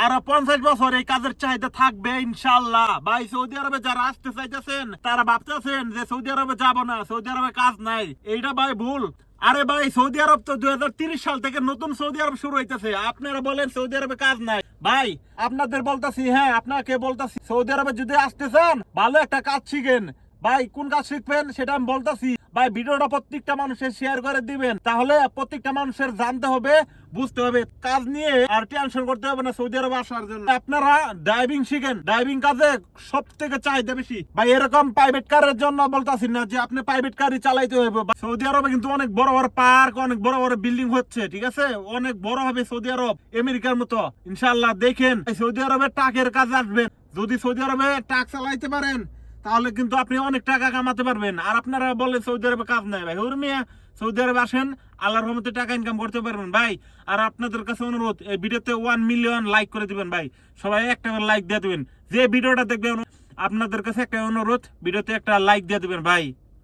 আরো 50 বছর এই কাজের চাহিদা থাকবে ইনশাআল্লাহ। ভাই সৌদি আরবে যারা আসতে চাইতেছেন তারা ভাবতেছেন যে সৌদি আরবে যাব না, সৌদি আরবে কাজ নাই, এইটা ভাই ভুল। আরে ভাই সৌদি আরব তো 2030 সাল থেকে নতুন সৌদি আরব শুরু হইতেছে, আপনারা বলেন সৌদি আরবে কাজ নাই। ভাই আপনাদের বলতাছি, হ্যাঁ আপনাকে বলতাছি, সৌদি আরবে যদি আসতে চান ভালো একটা কাজ শিখেন। ভাই কোন কাজ শিখবেন সেটা আমি বলতাছি। ভাই ভিডিওটা প্রত্যেকটা মানুষের শেয়ার করে দিবেন, তাহলে প্রত্যেকটা মানুষের জানতে হবে, বুঝতে হবে। কাজ নিয়ে আর টেনশন করতে হবে না সৌদি আরবে আসার জন্য। আপনারা ড্রাইভিং শিখেন, ড্রাইভিং কাজে সব থেকে চাহিদা বেশি। ভাই এরকম প্রাইভেট কারের জন্য বলতাছি না যে আপনি প্রাইভেট কারই চালাইতে হবে। সৌদি আরবে কিন্তু অনেক বড় বড় পার্ক, অনেক বড় বড় বিল্ডিং হচ্ছে, ঠিক আছে, অনেক বড় হবে সৌদি আরব, আমেরিকার মতো ইনশাআল্লাহ। দেখেন সৌদি আরবে ট্রাকের কাজ আসবেন, যদি সৌদি আরবে ট্রাক চালাইতে পারেন তাহলে কিন্তু আপনি অনেক টাকা কামাতে পারবেন। আর আপনারা বলেন সৌদি আরবে কাজ নাই, ভাই মিয়া সৌদি আরবে আসেন, আল্লাহর রহমতে টাকা ইনকাম করতে পারবেন ভাই। আর আপনাদের কাছে অনুরোধ, এই ভিডিওতে 1 মিলিয়ন লাইক করে দিবেন ভাই, সবাই একটা লাইক দিয়ে দিবেন। যে ভিডিওটা দেখবেন আপনাদের কাছে একটা অনুরোধ, ভিডিওতে একটা লাইক দিয়ে দিবেন ভাই।